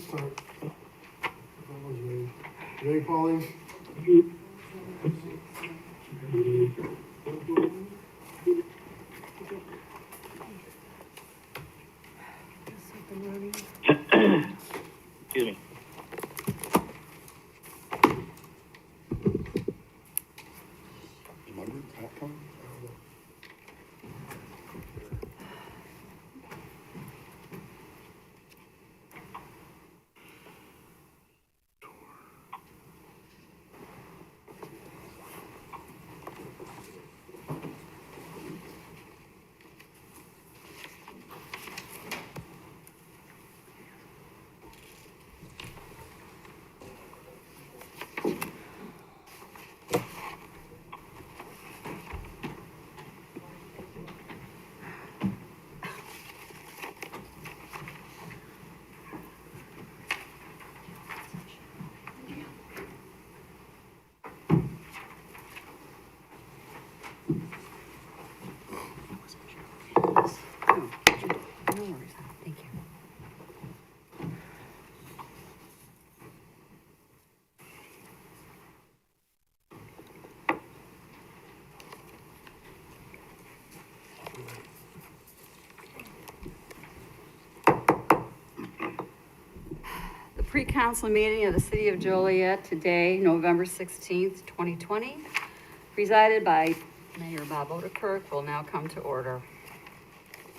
start. That was ready. Ready, Pauline? Excuse me. No worries, thank you. The pre-council meeting of the City of Joliet today, November 16th, 2020, presided by Mayor Bob Odekirk, will now come to order.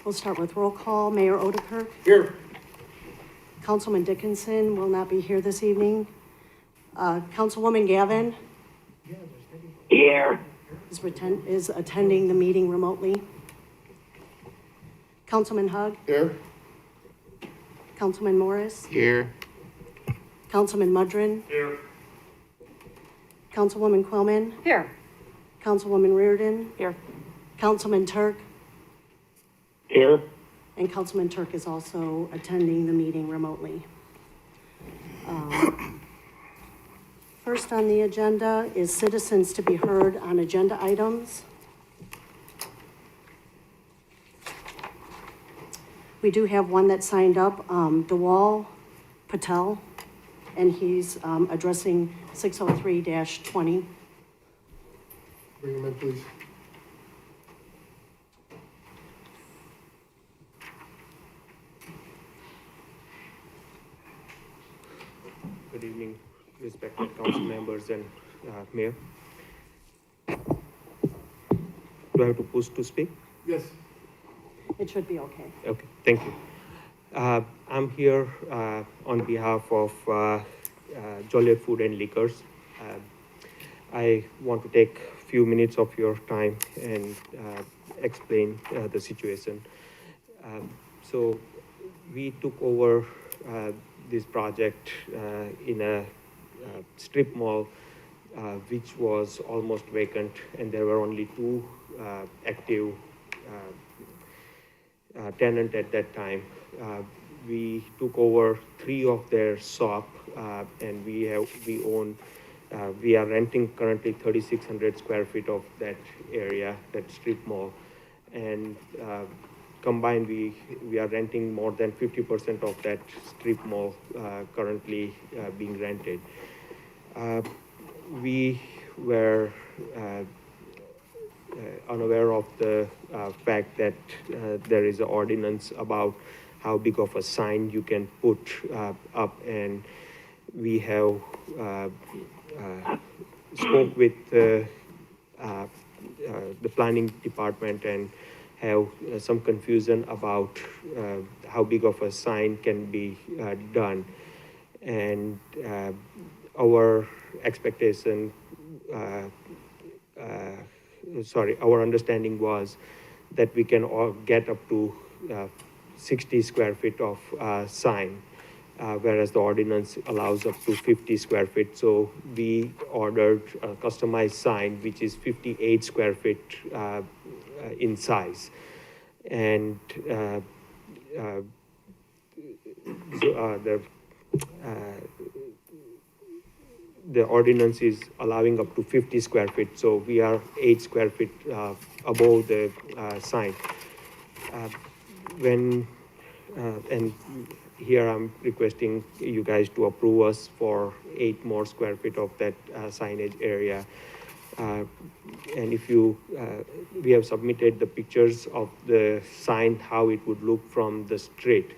We'll start with roll call. Mayor Odekirk. Here. Councilman Dickinson will not be here this evening. Councilwoman Gavin Here. is attending the meeting remotely. Councilman Hug. Here. Councilman Morris. Here. Councilman Mudrin. Here. Councilwoman Quillman. Here. Councilwoman Reardon. Here. Councilman Turk. Here. And Councilman Turk is also attending the meeting remotely. First on the agenda is citizens to be heard on agenda items. We do have one that signed up, Dewal Patel, and he's addressing 603-20. Bring him in, please. Good evening, respected council members and mayor. Do I have to push to speak? Yes. It should be okay. Okay, thank you. I'm here on behalf of Joliet Food and Liquors. I want to take a few minutes of your time and explain the situation. So we took over this project in a strip mall which was almost vacant, and there were only two active tenants at that time. We took over 3 of their shop, and we are renting currently 3,600 square feet of that area, that strip mall, and combined we are renting more than 50% of that strip mall currently being rented. We were unaware of the fact that there is an ordinance about how big of a sign you can put up, and we have spoke with the planning department and have some confusion about how big of a sign can be done. And our expectation, our understanding was that we can all get up to 60 square feet of sign, whereas the ordinance allows up to 50 square feet. So we ordered a customized sign, which is 58 square feet in size. And the ordinance is allowing up to 50 square feet. So we are 8 square feet above the sign. And here I'm requesting you guys to approve us for 8 more square feet of that signage area. And if you, we have submitted the pictures of the sign, how it would look from the street.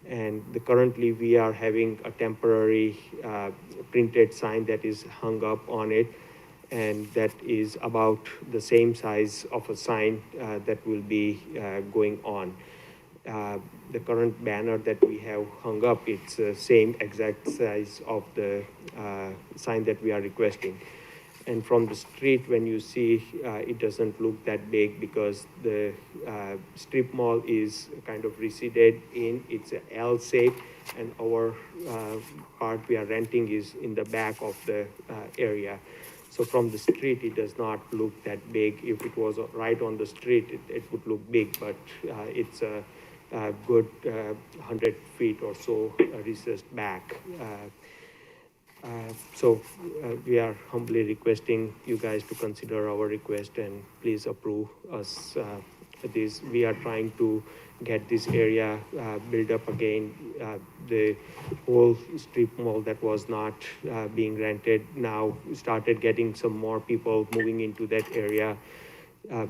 And currently we are having a temporary printed sign that is hung up on it, and that is about the same size of a sign that will be going on. The current banner that we have hung up, it's the same exact size of the sign that we are requesting. And from the street, when you see, it doesn't look that big because the strip mall is kind of receded in. It's a L shape, and our part we are renting is in the back of the area. So from the street, it does not look that big. If it was right on the street, it would look big, but it's a good 100 feet or so recessed back. So we are humbly requesting you guys to consider our request and please approve us this. We are trying to get this area built up again. The whole strip mall that was not being rented now started getting some more people moving into that area.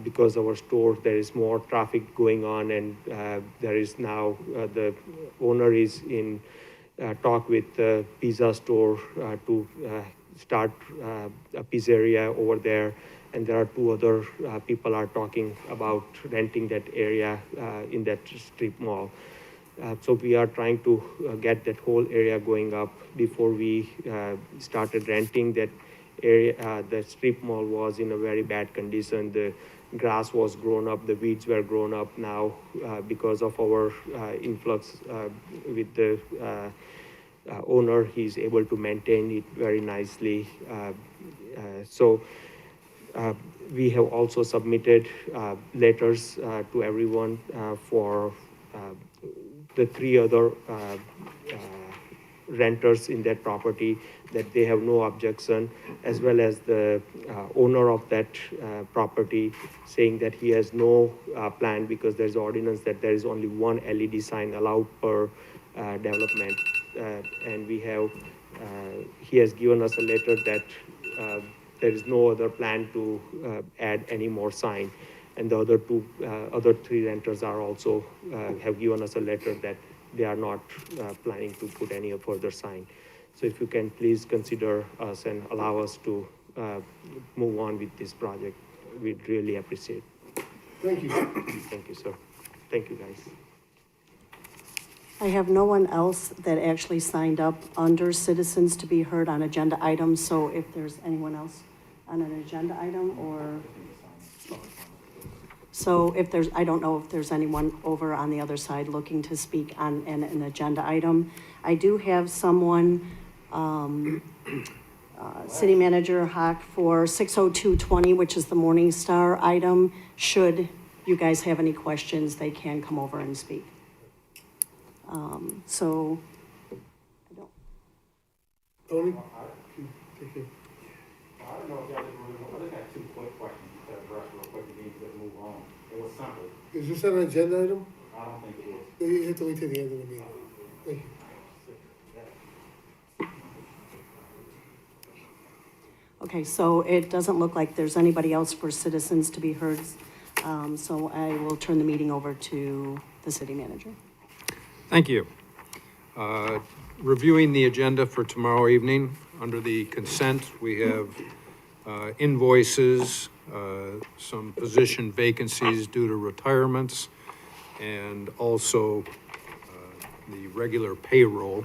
Because our store, there is more traffic going on, and there is now the owner is in talk with the pizza store to start a pizzeria over there, and there are 2 other people are talking about renting that area in that strip mall. So we are trying to get that whole area going up before we started renting that area. The strip mall was in a very bad condition. The grass was grown up, the weeds were grown up. Now because of our influx with the owner, he's able to maintain it very nicely. So we have also submitted letters to everyone for the 3 other renters in that property, that they have no objection, as well as the owner of that property saying that he has no plan, because there's ordinance that there is only 1 LED sign allowed per development. And we have, he has given us a letter that there is no other plan to add any more sign. And the other 3 renters are also have given us a letter that they are not planning to put any further sign. So if you can please consider us and allow us to move on with this project, we'd really appreciate. Thank you. Thank you, sir. Thank you, guys. I have no one else that actually signed up under citizens to be heard on agenda items, so if there's anyone else on an agenda item, or, so if there's, I don't know if there's anyone over on the other side looking to speak on an agenda item. I do have someone, City Manager Hawk, for 60220, which is the Morning Star item. Should you guys have any questions, they can come over and speak. So, I don't. Tony? Take care. I don't know if y'all I just got 2 quick questions to address real quick and then just move on. It was simple. Is this an agenda item? I don't think it is. You have to wait till the end of the meeting. Thank you. Okay, so it doesn't look like there's anybody else for citizens to be heard. So I will turn the meeting over to the city manager. Thank you. Reviewing the agenda for tomorrow evening, under the consent, we have invoices, some position vacancies due to retirements, and also the regular payroll.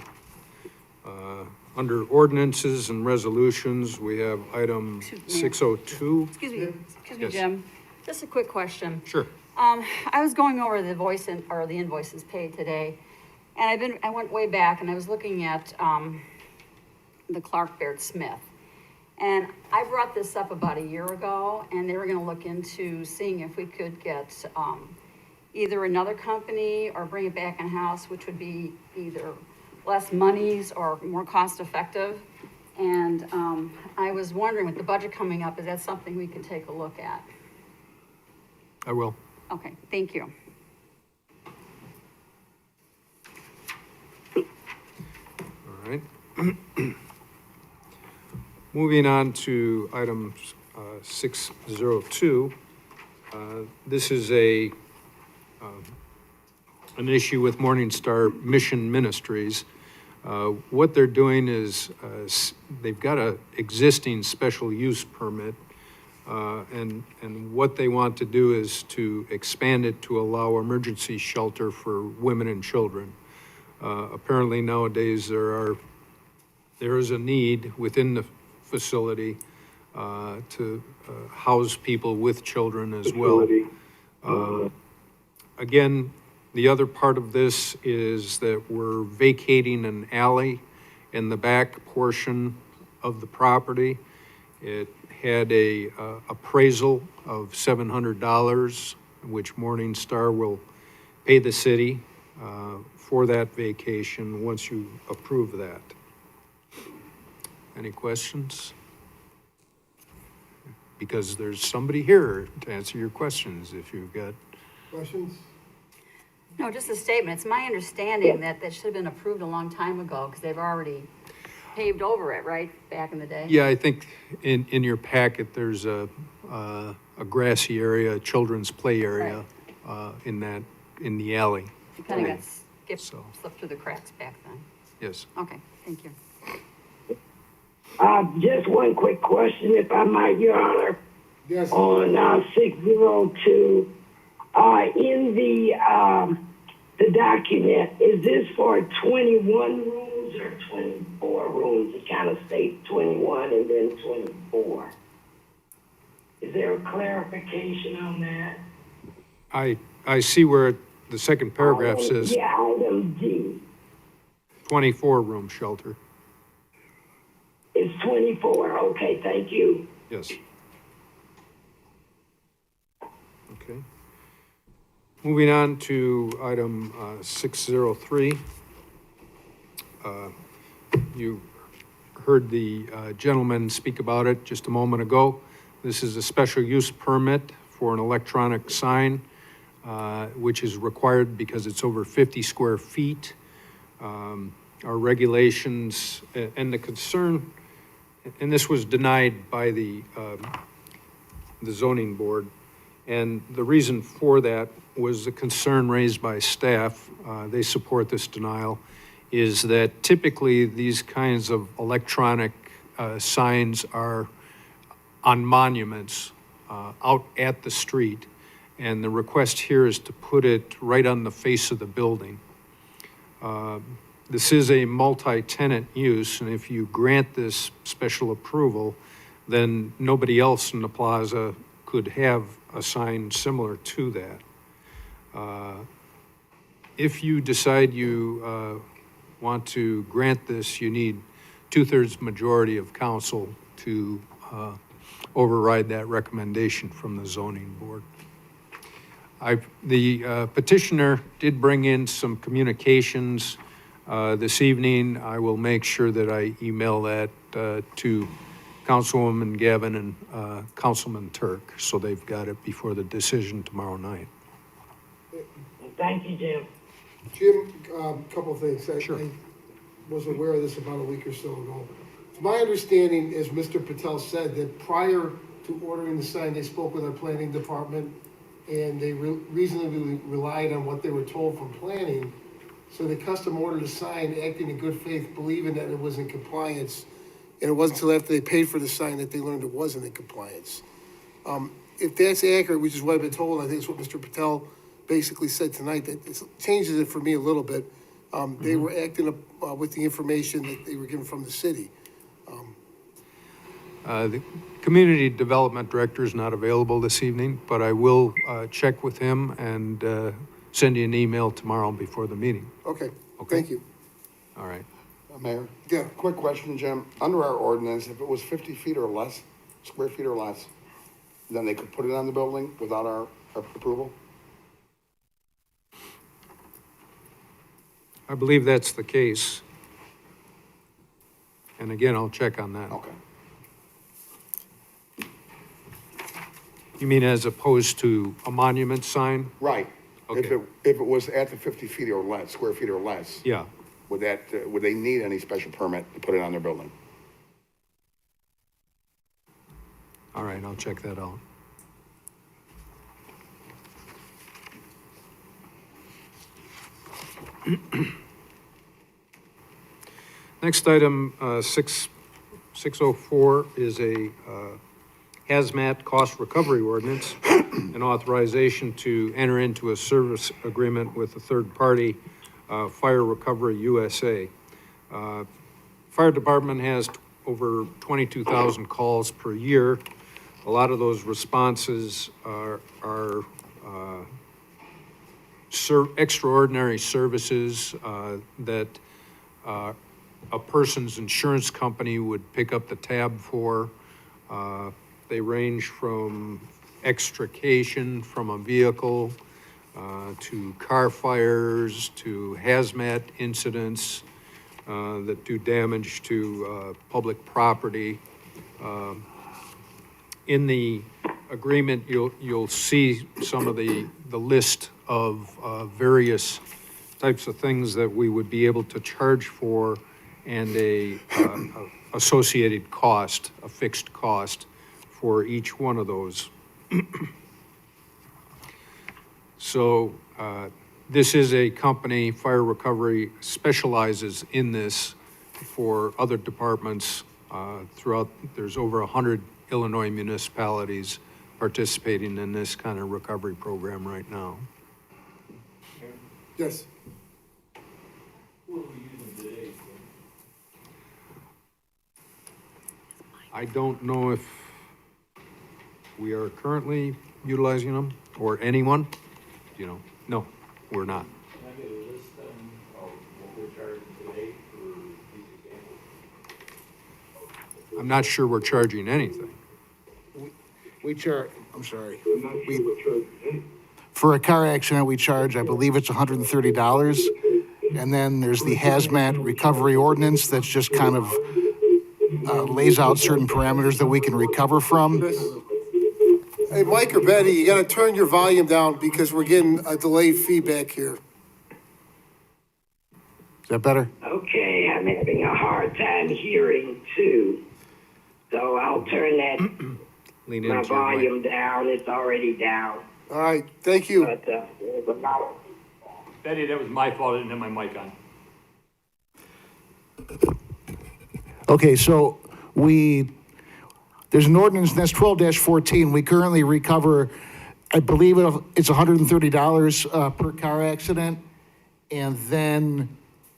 Under ordinances and resolutions, we have item 602. Excuse me, Yes. Jim. Just a quick question. Sure. I was going over the the invoices paid today, and I went way back and I was looking at, the Clark Baird Smith. And I brought this up about a year ago, and they were gonna look into seeing if we could get, either another company or bring it back in-house, which would be either less monies or more cost-effective. And, I was wondering, with the budget coming up, is that something we could take a look at? I will. Okay, thank you. All right. Moving on to item 602. This is an issue with Morning Star Mission Ministries. What they're doing is they've got a existing special use permit, and what they want to do is to expand it to allow emergency shelter for women and children. Apparently nowadays there is a need within the facility to house people with children as well. Again, the other part of this is that we're vacating an alley in the back portion of the property. It had a appraisal of $700, which Morning Star will pay the city for that vacation once you approve that. Any questions? Because there's somebody here to answer your questions if you've got. Questions? No, just a statement. It's my understanding that that should have been approved a long time ago, because they've already paved over it, right, back in the day? Yeah, I think in your packet, there's a grassy area, a children's play area, in the alley. It kind of got slipped through the cracks back then. Yes. Okay, thank you. Just one quick question, if I might, Your Honor. Yes. On 602, in the document, is this for 21 rooms or 24 rooms? It kind of states 21 and then 24. Is there a clarification on that? I see where the second paragraph says Yeah, item D. 24-room shelter. It's 24. Okay, thank you. Yes. Okay. Moving on to item 603. You heard the gentleman speak about it just a moment ago. This is a special use permit for an electronic sign, which is required because it's over 50 square feet. Our regulations and the concern, and this was denied by the zoning board, and the reason for that was the concern raised by staff. They support this denial, is that typically these kinds of electronic signs are on monuments out at the street, and the request here is to put it right on the face of the building. This is a multi-tenant use, and if you grant this special approval, then nobody else in the plaza could have a sign similar to that. If you decide you want to grant this, you need 2/3 majority of council to override that recommendation from the zoning board. The petitioner did bring in some communications this evening. I will make sure that I email that to Councilwoman Gavin and Councilman Turk, so they've got it before the decision tomorrow night. Thank you, Jim. Jim, couple of things. Sure. I was aware of this about a week or so ago. It's my understanding, as Mr. Patel said, that prior to ordering the sign, they spoke with our planning department, and they reasonably relied on what they were told from planning. So they custom ordered a sign, acting in good faith, believing that it was in compliance. And it wasn't until after they paid for the sign that they learned it wasn't in compliance. If that's accurate, which is what I've been told, I think it's what Mr. Patel basically said tonight, that it changes it for me a little bit. They were acting up with the information that they were given from the city. The Community Development Director is not available this evening, but I will check with him and send you an email tomorrow before the meeting. Okay, Okay. thank you. All right. Mayor, Yeah, quick question, Jim. Under our ordinance, if it was 50 feet or less, square feet or less, then they could put it on the building without our approval? I believe that's the case. And again, I'll check on that. Okay. You mean as opposed to a monument sign? Right. Okay. If it was at the 50 feet or less, square feet or less, Yeah. would they need any special permit to put it on their building? All right, I'll check that out. Next item, 604 is a hazmat cost recovery ordinance, an authorization to enter into a service agreement with a third party, Fire Recovery USA. Fire department has over 22,000 calls per year. A lot of those responses are extraordinary services that a person's insurance company would pick up the tab for. They range from extrication from a vehicle to car fires to hazmat incidents that do damage to public property. In the agreement, you'll see some of the list of various types of things that we would be able to charge for and a associated cost, a fixed cost for each one of those. So this is a company, Fire Recovery specializes in this for other departments throughout. There's over 100 Illinois municipalities participating in this kind of recovery program right now. Yes. Who are we using today? I don't know if we are currently utilizing them or anyone, you know, no, we're not. Can I get a list then of what we're charging today for these examples? I'm not sure we're charging anything. For a car accident, we charge, I believe it's $130. And then there's the hazmat recovery ordinance that's just kind of lays out certain parameters that we can recover from. Hey, Mike or Betty, you gotta turn your volume down because we're getting a delayed feedback here. Is that better? Okay, I'm having a hard time hearing too. So I'll turn that, Lean my into your mic. volume down. It's already down. All right, thank you. But there's a lot. Betty, that was my fault, I didn't have my mic on. Okay, so there's an ordinance, that's 12-14. We currently recover, I believe it's $130 per car accident. And then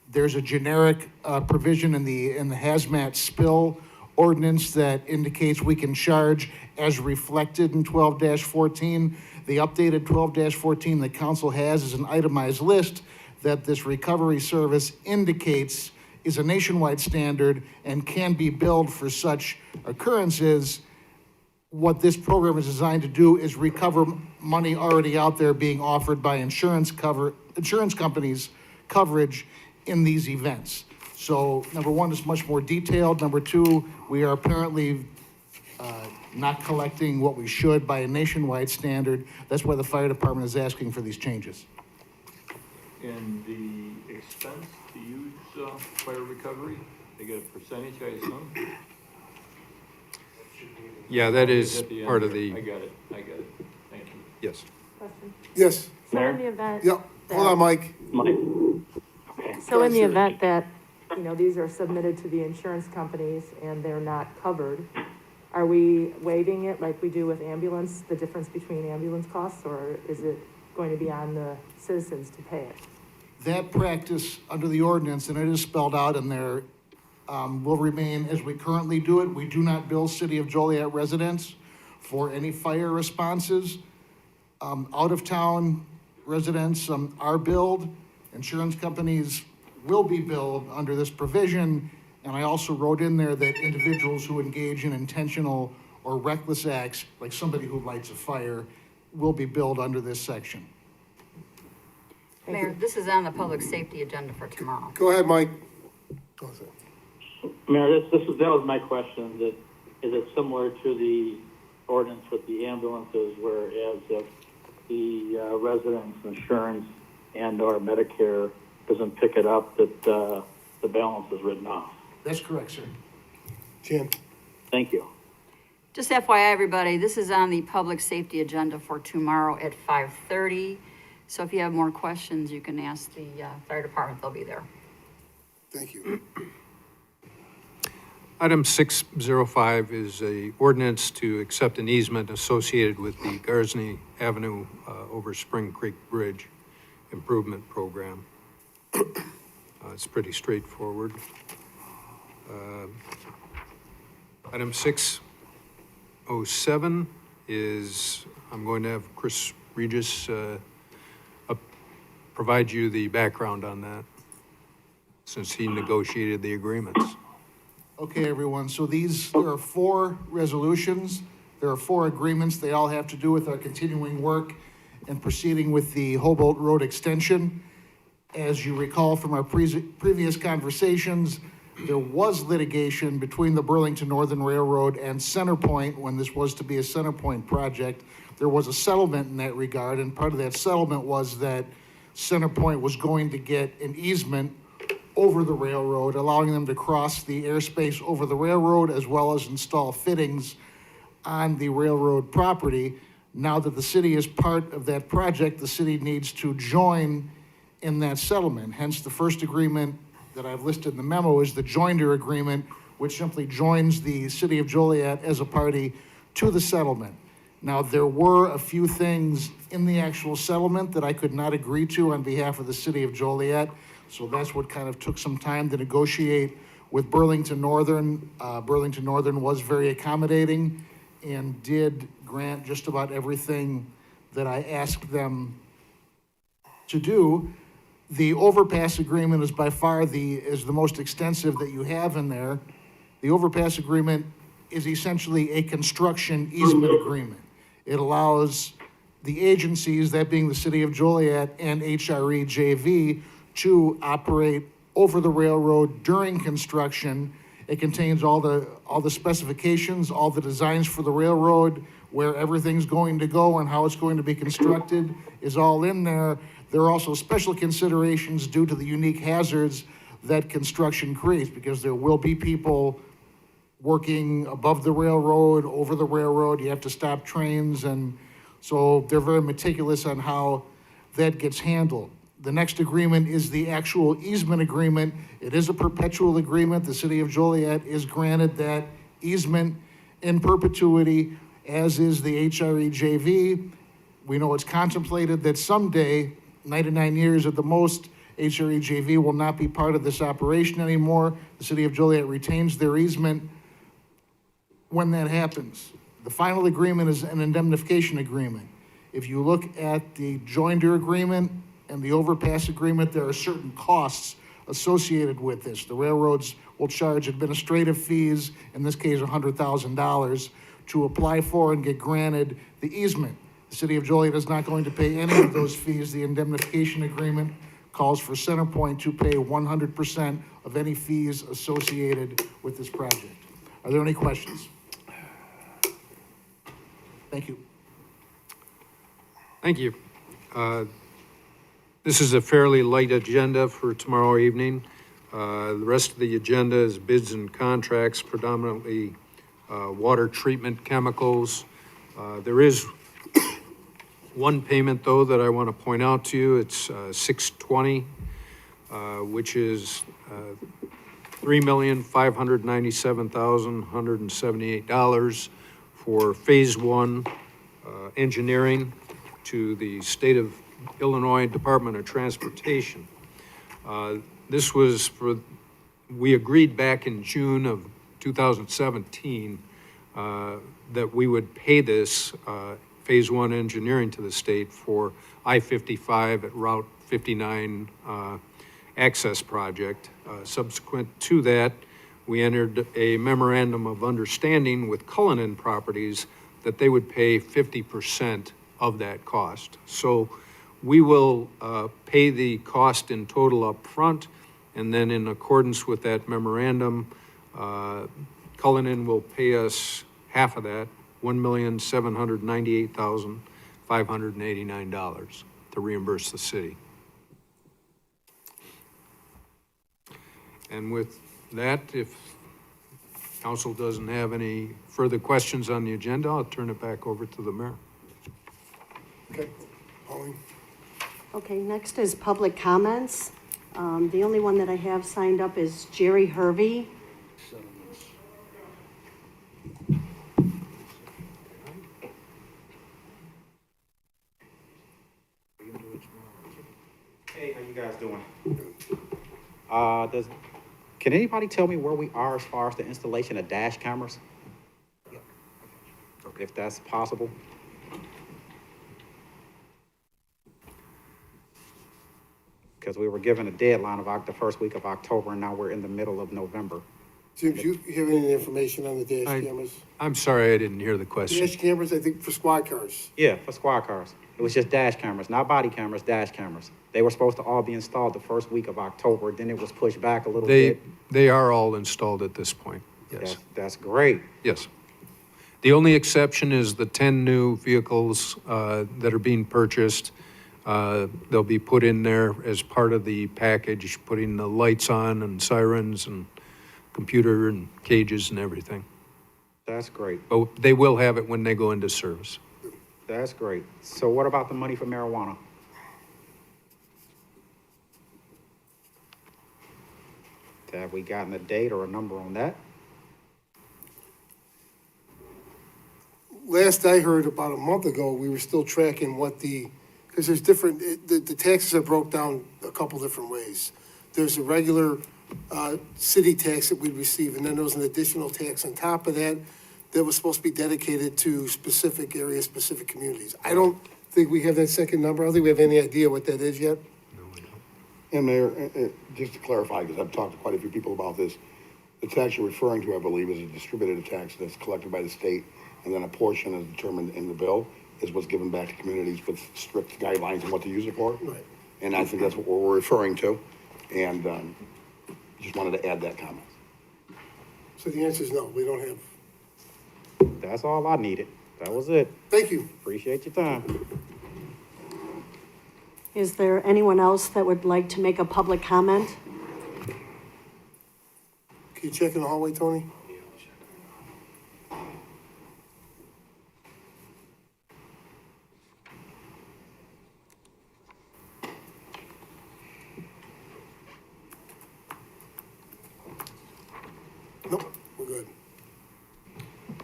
there's a generic provision in the hazmat spill ordinance that indicates we can charge as reflected in 12-14. The updated 12-14 that council has is an itemized list that this recovery service indicates is a nationwide standard and can be billed for such occurrences. What this program is designed to do is recover money already out there being offered by insurance companies coverage in these events. So number one, it's much more detailed. Number two, we are apparently not collecting what we should by a nationwide standard. That's why the fire department is asking for these changes. And the expense to use fire recovery, they get a percentage, I assume? Yeah, that is At the end part of there. the, I got it, thank you. yes. Question. Yes, So in the event. yeah, hold on, Mike. So in the event that, you know, these are submitted to the insurance companies and they're not covered, are we waiving it like we do with ambulance, the difference between ambulance costs, or is it going to be on the citizens to pay it? That practice under the ordinance, and it is spelled out in there, will remain as we currently do it. We do not bill City of Joliet residents for any fire responses. Out-of-town residents are billed. Insurance companies will be billed under this provision. And I also wrote in there that individuals who engage in intentional or reckless acts, like somebody who lights a fire, will be billed under this section. Mayor, this is on the public safety agenda for tomorrow. Go ahead, Mike. Mayor, that was my question, that is it similar to the ordinance with the ambulances, whereas if the resident's insurance and or Medicare doesn't pick it up, that the balance is written off. That's correct, sir. Jan? Thank you. Just FYI, everybody, this is on the public safety agenda for tomorrow at 5:30. So if you have more questions, you can ask the fire department, they'll be there. Thank you. Item 605 is a ordinance to accept an easement associated with the Garsney Avenue over Spring Creek Bridge Improvement Program. It's pretty straightforward. Item 607 is, I'm going to have Chris Regis provide you the background on that, since he negotiated the agreements. Okay, everyone, so there are 4 resolutions, there are 4 agreements, they all have to do with our continuing work and proceeding with the Hobolt Road extension. As you recall from our previous conversations, there was litigation between the Burlington Northern Railroad and Centerpoint when this was to be a Centerpoint project. There was a settlement in that regard, and part of that settlement was that Centerpoint was going to get an easement over the railroad, allowing them to cross the airspace over the railroad as well as install fittings on the railroad property. Now that the city is part of that project, the city needs to join in that settlement. Hence, the first agreement that I've listed in the memo is the joinder agreement, which simply joins the city of Joliet as a party to the settlement. Now, there were a few things in the actual settlement that I could not agree to on behalf of the city of Joliet. So that's what kind of took some time to negotiate with Burlington Northern. Burlington Northern was very accommodating and did grant just about everything that I asked them to do. The overpass agreement is by far the most extensive that you have in there. The overpass agreement is essentially a construction easement agreement. It allows the agencies, that being the city of Joliet and HRE JV, to operate over the railroad during construction. It contains all the specifications, all the designs for the railroad, where everything's going to go and how it's going to be constructed is all in there. There are also special considerations due to the unique hazards that construction creates, because there will be people working above the railroad, over the railroad. You have to stop trains, and so they're very meticulous on how that gets handled. The next agreement is the actual easement agreement. It is a perpetual agreement. The city of Joliet is granted that easement in perpetuity, as is the HRE JV. We know it's contemplated that someday, 99 years at the most, HRE JV will not be part of this operation anymore. The city of Joliet retains their easement when that happens. The final agreement is an indemnification agreement. If you look at the joinder agreement and the overpass agreement, there are certain costs associated with this. The railroads will charge administrative fees, in this case $100,000, to apply for and get granted the easement. The city of Joliet is not going to pay any of those fees. The indemnification agreement calls for Centerpoint to pay 100% of any fees associated with this project. Are there any questions? Thank you. Thank you. This is a fairly light agenda for tomorrow evening. The rest of the agenda is bids and contracts, predominantly water treatment chemicals. There is one payment, though, that I want to point out to you. It's 620, which is $3,597,178 for Phase 1 engineering to the State of Illinois Department of Transportation. This was we agreed back in June of 2017 that we would pay this Phase 1 engineering to the state for I-55 at Route 59 access project. Subsequent to that, we entered a memorandum of understanding with Cullinan Properties that they would pay 50% of that cost. So we will pay the cost in total up front, and then in accordance with that memorandum, Cullinan will pay us half of that, $1,798,589 to reimburse the city. And with that, if council doesn't have any further questions on the agenda, I'll turn it back over to the mayor. Okay, Pauline? Okay, next is public comments. The only one that I have signed up is Jerry Hervey. Hey, how you guys doing? Can anybody tell me where we are as far as the installation of dash cameras? If that's possible? Because we were given a deadline of the first week of October, and now we're in the middle of November. Jim, do you have any information on the dash cameras? I'm sorry, I didn't hear the question. Dash cameras, I think, for squad cars. Yeah, for squad cars. It was just dash cameras, not body cameras, dash cameras. They were supposed to all be installed the first week of October, then it was pushed back a little bit. They are all installed at this point, yes. That's great. Yes. The only exception is the 10 new vehicles that are being purchased. They'll be put in there as part of the package, putting the lights on and sirens and computer and cages and everything. That's great. But they will have it when they go into service. That's great. So what about the money for marijuana? Have we gotten a date or a number on that? Last I heard, about a month ago, we were still tracking what because there's different, the taxes are broke down a couple different ways. There's a regular city tax that we receive, and then there was an additional tax on top of that that was supposed to be dedicated to specific areas, specific communities. I don't think we have that second number. I don't think we have any idea what that is yet. And Mayor, just to clarify, because I've talked to quite a few people about this, the tax you're referring to, I believe, is a distributed tax that's collected by the state, and then a portion is determined in the bill is what's given back to communities with strict guidelines on what to use it for. Right. And I think that's what we're referring to, and just wanted to add that comment. So the answer is no, we don't have. That's all I needed. That was it. Thank you. Appreciate your time. Is there anyone else that would like to make a public comment? Can you check in the hallway, Tony? Nope, we're good.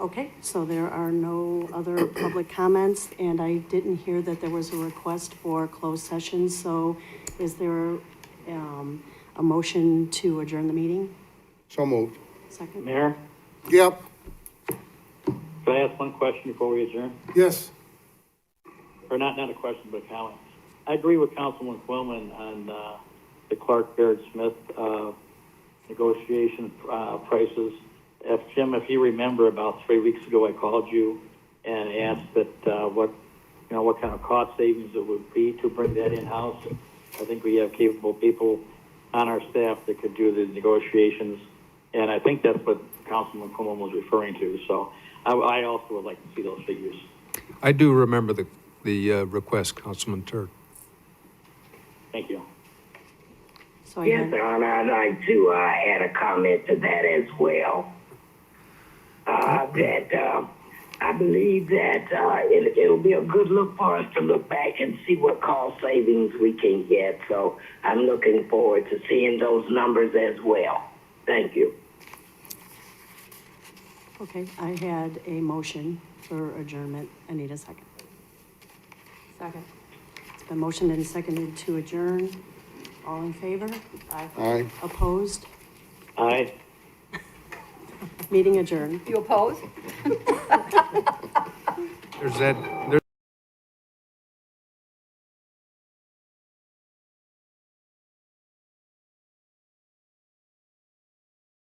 Okay, so there are no other public comments, and I didn't hear that there was a request for closed session, so is there a motion to adjourn the meeting? So moved. Second? Mayor, Yep, can I ask one question before we adjourn? yes. Or not a question, but a comment. I agree with Councilman Quillman on the Clark Baird Smith negotiation prices. If you remember, about 3 weeks ago, I called you and asked that what kind of cost savings it would be to bring that in-house. I think we have capable people on our staff that could do the negotiations, and I think that's what Councilman Quillman was referring to. So I also would like to see those figures. I do remember the request, Councilman Turk. Thank you. So I Yes, had, Your Honor, I'd like to add a comment to that as well. That I believe that it'll be a good look for us to look back and see what cost savings we can get. So I'm looking forward to seeing those numbers as well. Thank you. okay, I had a motion for adjournment. I need a second. Second. It's been motioned and seconded to adjourn. All in favor? Aye. Aye. Opposed? Aye. Meeting adjourned. You oppose? There's